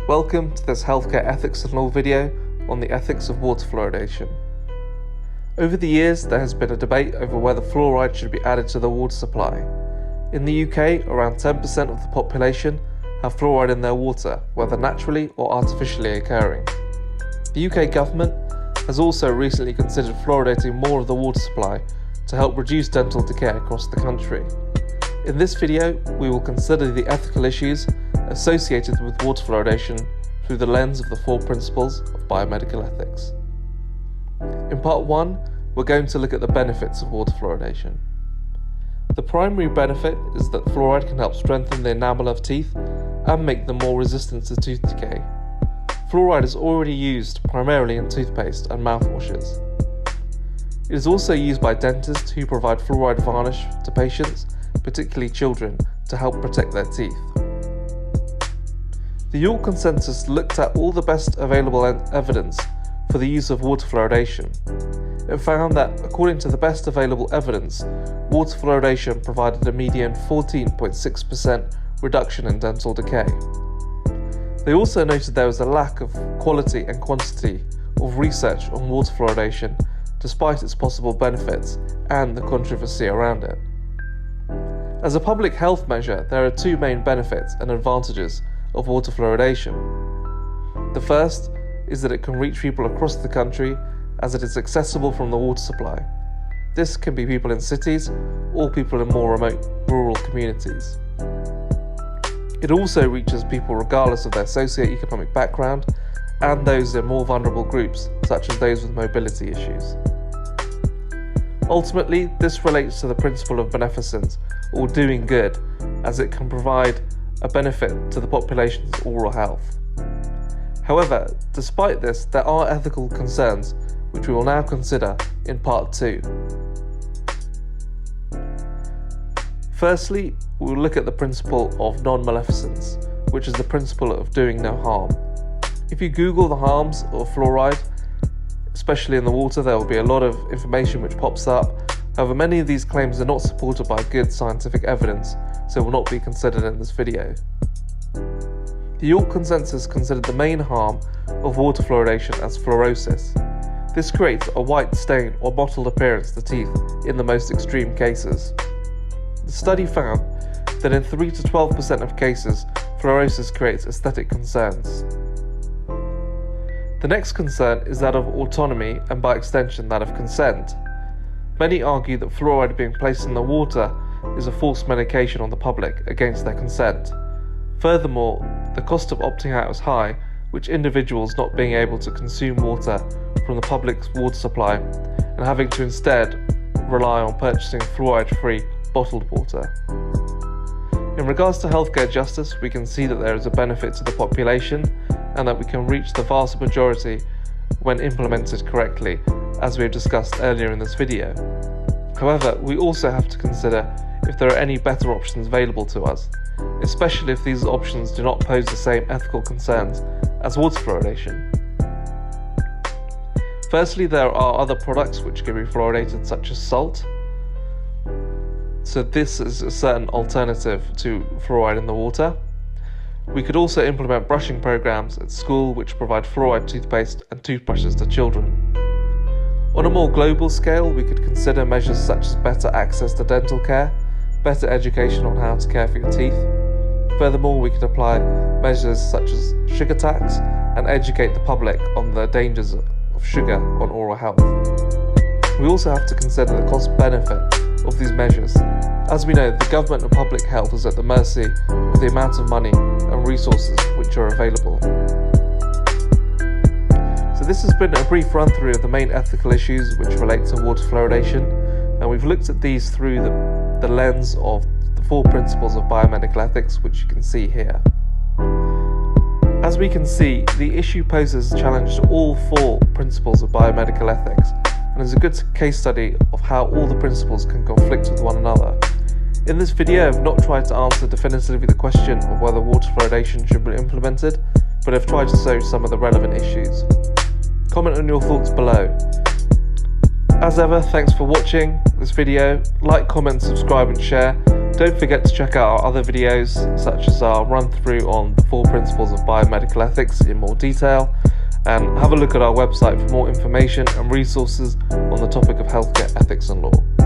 Welcome to this healthcare ethics and law video on the ethics of water fluoridation. Over the years, there has been a debate over whether fluoride should be added to the water supply. In the UK, around 10% of the population have fluoride in their water, whether naturally or artificially occurring. The UK government has also recently considered fluoridating more of the water supply to help reduce dental decay across the country. In this video, we will consider the ethical issues associated with water fluoridation through the lens of the 4 principles of biomedical ethics. In part 1, we're going to look at the benefits of water fluoridation. The primary benefit is that fluoride can help strengthen the enamel of teeth and make them more resistant to tooth decay. Fluoride is already used primarily in toothpaste and mouthwashes. It is also used by dentists who provide fluoride varnish to patients, particularly children, to help protect their teeth. The York Consensus looked at all the best available evidence for the use of water fluoridation. It found that, according to the best available evidence, water fluoridation provided a median 14.6% reduction in dental decay. They also noted there was a lack of quality and quantity of research on water fluoridation, despite its possible benefits and the controversy around it. As a public health measure, there are 2 main benefits and advantages of water fluoridation. The first is that it can reach people across the country as it is accessible from the water supply. This can be people in cities or people in more remote rural communities. It also reaches people regardless of their socio-economic background and those in more vulnerable groups, such as those with mobility issues. Ultimately, this relates to the principle of beneficence, or doing good, as it can provide a benefit to the population's oral health. However, despite this, there are ethical concerns which we will now consider in part 2. Firstly, we will look at the principle of non-maleficence, which is the principle of doing no harm. If you Google the harms of fluoride, especially in the water, there will be a lot of information which pops up. However, many of these claims are not supported by good scientific evidence, so will not be considered in this video. The York Consensus considered the main harm of water fluoridation as fluorosis. This creates a white stain or mottled appearance to teeth in the most extreme cases. The study found that in 3 to 12% of cases, fluorosis creates aesthetic concerns. The next concern is that of autonomy and by extension that of consent. Many argue that fluoride being placed in the water is a forced medication on the public against their consent. Furthermore, the cost of opting out is high, with individuals not being able to consume water from the public's water supply and having to instead rely on purchasing fluoride-free bottled water. In regards to healthcare justice, we can see that there is a benefit to the population and that we can reach the vast majority when implemented correctly, as we have discussed earlier in this video. However, we also have to consider if there are any better options available to us, especially if these options do not pose the same ethical concerns as water fluoridation. Firstly, there are other products which can be fluoridated, such as salt. So this is a certain alternative to fluoride in the water. We could also implement brushing programs at school which provide fluoride toothpaste and toothbrushes to children. On a more global scale, we could consider measures such as better access to dental care, better education on how to care for your teeth. Furthermore, we could apply measures such as sugar tax and educate the public on the dangers of sugar on oral health. We also have to consider the cost-benefit of these measures. As we know, the government and public health is at the mercy of the amount of money and resources which are available. So this has been a brief run-through of the main ethical issues which relate to water fluoridation, and we've looked at these through the lens of the 4 principles of biomedical ethics, which you can see here. As we can see, the issue poses a challenge to all 4 principles of biomedical ethics, and is a good case study of how all the principles can conflict with one another. In this video, I've not tried to answer definitively the question of whether water fluoridation should be implemented, but I've tried to show some of the relevant issues. Comment on your thoughts below. As ever, thanks for watching this video. Like, comment, subscribe and share, Don't forget to check out our other videos, such as our run through on the 4 principles of biomedical ethics in more detail, and have a look at our website for more information and resources on the topic of healthcare ethics and law.